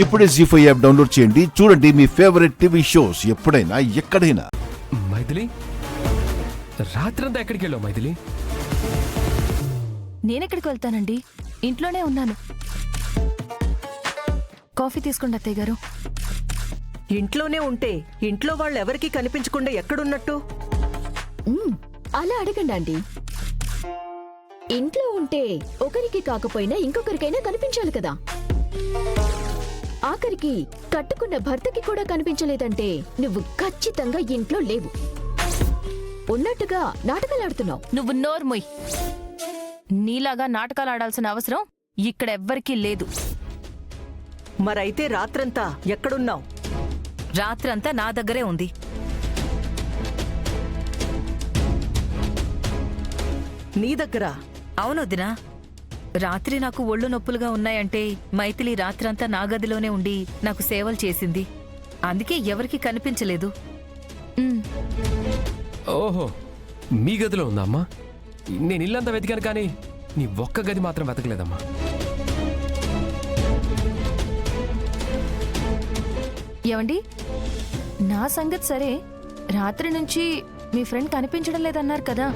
ఇప్పుడే జీ5 app download చేయండి. చూడండి మీ ఫేవరెట్ టీవీ షోస్ ఎప్పుడైనా ఎక్కడైనా. మైథిలి, రాత్రంతా ఎక్కడికి వెళ్ళావు మైథిలి? నేనెక్కడికి వెళ్తానండి, ఇంట్లోనే ఉన్నాను. కాఫీ తీసుకోండి అత్తయ్య గారు. ఇంట్లోనే ఉంటే ఇంట్లో వాళ్ళెవరికీ కనిపించకుండా ఎక్కడున్నట్టు? అలా అడగండి ఆంటీ. ఇంట్లో ఉంటే ఒకరికి కాకపోయినా ఇంకొకరికైనా కనిపించాలి కదా. ఆఖరికి కట్టుకున్న భర్తకి కూడా కనిపించలేదంటే నువ్వు ఖచ్చితంగా ఇంట్లో లేవు. ఉన్నట్టుగా నాటకాలాడుతున్నావు. నువ్వు నోర్మొయ్. నీలాగా నాటకాలు ఆడాల్సిన అవసరం ఇక్కడెవ్వరికీ లేదు. మరైతే రాత్రంతా ఎక్కడున్నావు? రాత్రంతా నా దగ్గరే ఉంది. నీ దగ్గర? అవును వదినా. రాత్రి నాకు ఒళ్ళు నొప్పులుగా ఉన్నాయంటే మైథిలి రాత్రంతా నా గదిలోనే ఉండి నాకు సేవలు చేసింది. అందుకే ఎవరికీ కనిపించలేదు. ఓహో, మీ గదిలో ఉందా అమ్మా? నేను ఇల్లంతా వెతికాను కానీ నీ ఒక్క గది మాత్రం వెతకలేదమ్మా. ఏమండి, నా సంగతి సరే, రాత్రి నుంచి మీ ఫ్రెండ్ కనిపించడం లేదన్నారు కదా,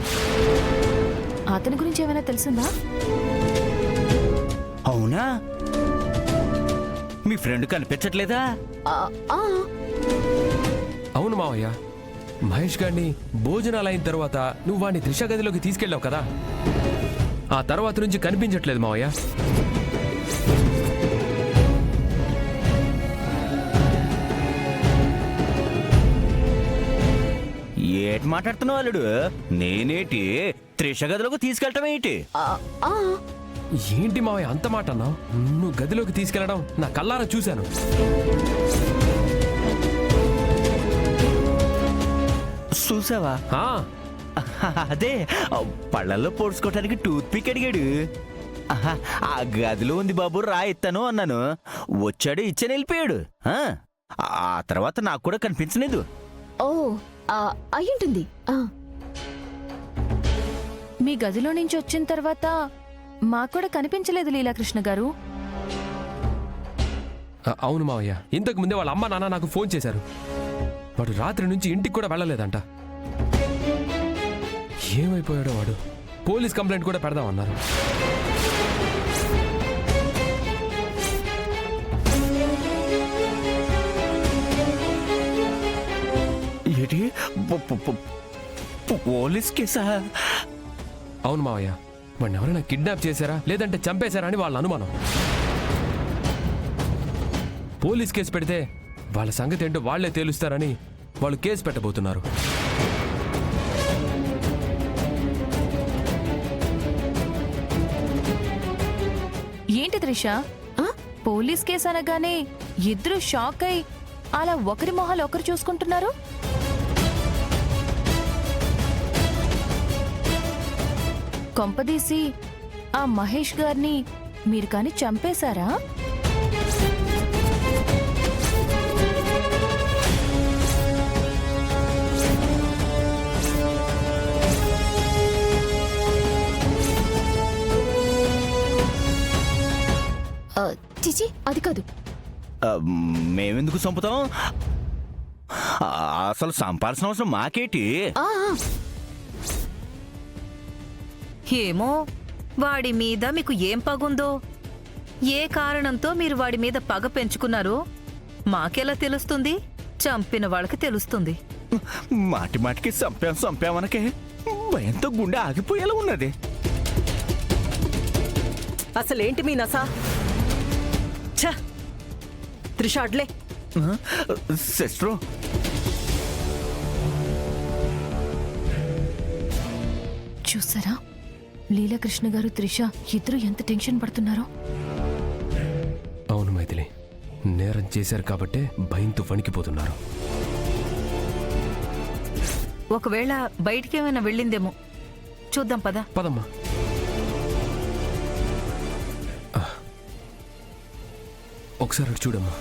అతని గురించి ఏమైనా తెలిసిందా? అవునా? మీ ఫ్రెండ్ కనిపించట్లేదా? అవును మావయ్య, మహేష్ గారిని భోజనాలు అయిన తర్వాత నువ్వు వాడిని త్రిష గదిలోకి తీసుకెళ్ళావు కదా, ఆ తర్వాత నుంచి కనిపించట్లేదు మావయ్య. ఏటి మాట్లాడుతున్నావు అల్లుడు? నేనేటి త్రిష గదిలోకి తీసుకెళ్ళటం ఏంటి? ఏంటి మావయ్య అంత మాట అన్నావు? నువ్వు గదిలోకి తీసుకెళ్లడం నా కళ్ళారా చూశాను. చూసావా? అదే పళ్ళల్లో పొడుచుకోవటానికి టూత్ పిక్ అడిగాడు. ఆ గదిలో ఉంది బాబు, రా ఇస్తాను అన్నాను. వచ్చాడు, ఇచ్చాను, వెళ్ళిపోయాడు. ఆ తర్వాత నాకు కూడా కనిపించలేదు. ఓ అయ్యుంటుంది. మీ గదిలో నుంచి వచ్చిన తర్వాత మాకు కూడా కనిపించలేదు లీలాకృష్ణ గారు. అవును మావయ్య, ఇంతకు ముందే వాళ్ళ అమ్మ నాన్న నాకు ఫోన్ చేశారు. వాడు రాత్రి నుంచి ఇంటికి కూడా వెళ్ళలేదంట. ఏమైపోయాడో వాడు. పోలీస్ కంప్లైంట్ కూడా పెడదామన్నారు. ఏంటి, పోలీస్ కేసా? అవును మావయ్య, వాడిని ఎవరైనా కిడ్నాప్ చేశారా లేదంటే చంపేశారా అని వాళ్ళ అనుమానం. పోలీస్ కేసు పెడితే వాళ్ళ సంగతి ఏంటో వాళ్లే తేలుస్తారని వాళ్ళు కేసు పెట్టబోతున్నారు. ఏంటి త్రిష, పోలీస్ కేసు అనగానే ఇద్దరు షాక్ అయి అలా ఒకరి మొహాలు ఒకరు చూసుకుంటున్నారు? కొంపదీసి ఆ మహేష్ గారిని మీరు కాని చంపేశారా? చిచి, అది కాదు. మేమెందుకు చంపుతాం? అసలు చంపాల్సిన అవసరం మాకేటి? ఏమో, వాడి మీద మీకు ఏం పగుందో, ఏ కారణంతో మీరు వాడి మీద పగ పెంచుకున్నారో మాకెలా తెలుస్తుంది? చంపిన వాళ్ళకి తెలుస్తుంది. మాటి మాటికి చంపామనకే భయంతో గుండె ఆగిపోయేలా ఉన్నది. అసలేంటి మీ నసా? త్రిష అడ్లే. సిస్టరు, చూసారా లీలాకృష్ణ గారు త్రిష ఇద్దరు ఎంత టెన్షన్ పడుతున్నారో? అవును మైథిలి, నేరం చేశారు కాబట్టే భయంతో వణికిపోతున్నారు. ఒకవేళ బయటికేమైనా వెళ్ళిందేమో చూద్దాం పదా. పదమ్మా. ఒకసారి అటు చూడమ్మా.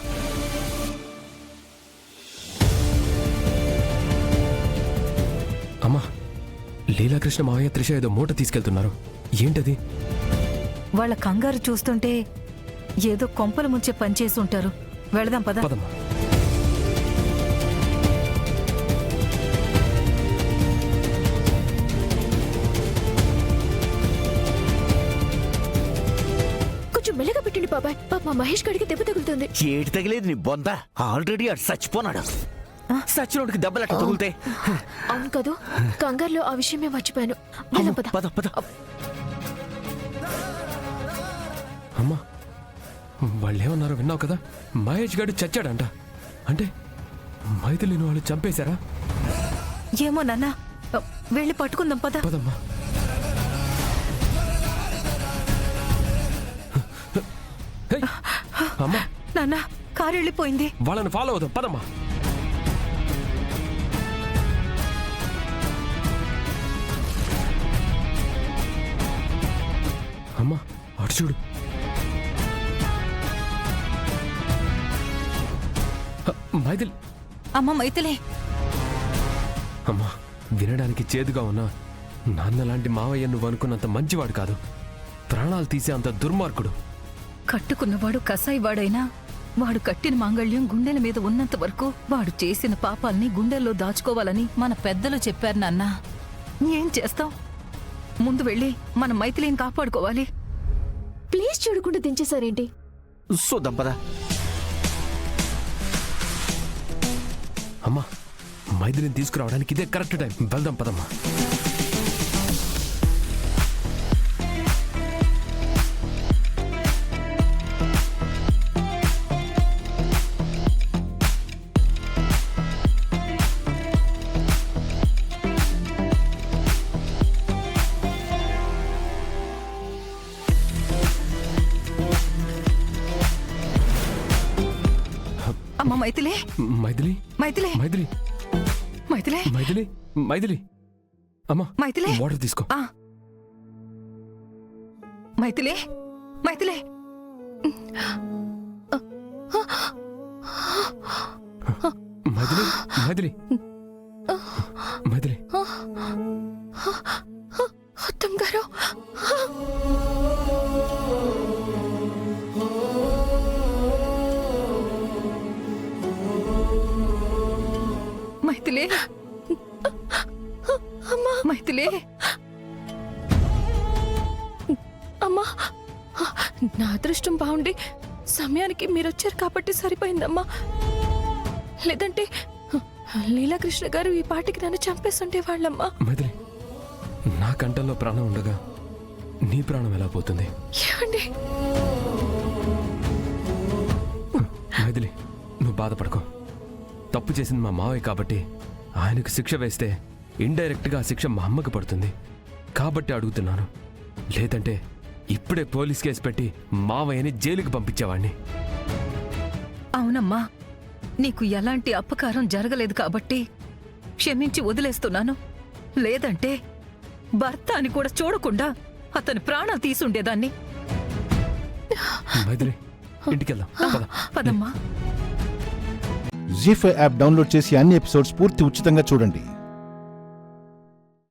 అమ్మా, లీలాకృష్ణ మావయ్య త్రిష ఏదో మూట తీసుకెళ్తున్నారు. ఏంటది? వాళ్ళ కంగారు చూస్తుంటే ఏదో కొంపలు ముంచే పనిచేసి ఉంటారు. వెళదాం పద. పదమ్మా. కొంచెం మెల్లగా పెట్టండి బాబాయ్. పాప మా మహేష్ గడికి దెబ్బ తగులుతుంది. ఏటి తగిలేదు నీ బొంద, ఆల్రెడీ అటు చచ్చిపోనాడు. సచ్చినోడికి దెబ్బలు అట్ట తగులుతే. అవును కదూ, కంగారులో ఆ విషయమే మర్చిపోయాను. వెళ్దాం పద. పద పద. అమ్మా వాళ్ళేమన్నారో విన్నావు కదా, మహేష్ గారు చచ్చాడంట. అంటే మైథిలిని వాళ్ళు చంపేశారా? ఏమో నాన్న, వెళ్ళి పట్టుకుందాం పద. పదమ్మా. హే, అమ్మా నాన్న, కారు వెళ్ళిపోయింది. వాళ్ళని ఫాలో అవుదాం పదమ్మా. అమ్మా అటు చూడు. మైథిలి. అమ్మ మైథిలి. అమ్మా వినడానికి చేదుగా ఉన్నా నాన్నలాంటి మావయ్య నువ్వు అనుకున్నంత మంచివాడు కాదు. ప్రాణాలు తీసే అంత దుర్మార్గుడు. కట్టుకున్నవాడు కసాయివాడైనా వాడు కట్టిన మాంగళ్యం గుండెల మీద ఉన్నంత వరకు వాడు చేసిన పాపాల్ని గుండెల్లో దాచుకోవాలని మన పెద్దలు చెప్పారు నాన్న. ఏం చేస్తాం? ముందు వెళ్ళి మన మైథిలిని కాపాడుకోవాలి. ప్లీజ్ చూడకుండా దించేశారేంటి? చూద్దాం పద. అమ్మా మైథిలిని తీసుకురావడానికి ఇదే కరెక్ట్ టైం. వెళ్దాం పదమ్మా. అమ్మ మైథిలి. మైథిలి. మైథిలి. మైథిలి. మైథిలి. మైథిలి. మైథిలి. అమ్మా మైథిలి. వాటర్ తీసుకో. ఆ. మైథిలి. మైథిలి. మైథిలి. మైథిలి. మైథిలి. ఉత్తమ్ గారు, మైథిలి. అమ్మా మైథిలి. అమ్మా నా అదృష్టం బాగుండి సమయానికి మీరొచ్చారు కాబట్టి సరిపోయిందమ్మా. లేదంటే లీలాకృష్ణ గారు ఈ పాటికి నన్ను చంపేస్తుంటే వాళ్ళమ్మా. మైథిలి నా కంఠంలో ప్రాణం ఉండగా నీ ప్రాణం ఎలా పోతుంది? ఏమండి? మైథిలి నువ్వు బాధపడకో. తప్పు చేసింది మా మావయ్య కాబట్టి ఆయనకు శిక్ష వేస్తే ఇండైరెక్ట్గా ఆ శిక్ష మా అమ్మకి పడుతుంది కాబట్టి అడుగుతున్నాను. లేదంటే ఇప్పుడే పోలీస్ కేసు పెట్టి మావయ్యని జైలుకి పంపించేవాడిని. అవునమ్మా, నీకు ఎలాంటి అపకారం జరగలేదు కాబట్టి క్షమించి వదిలేస్తున్నాను. లేదంటే భర్త అని కూడా చూడకుండా అతని ప్రాణాలు తీసుండేదాన్ని. మైథిలి ఇంటికెళ్దాం పద. పదమ్మా. జీ5 యాప్ డౌన్లోడ్ చేసి అన్ని ఎపిసోడ్స్ పూర్తి ఉచితంగా చూడండి.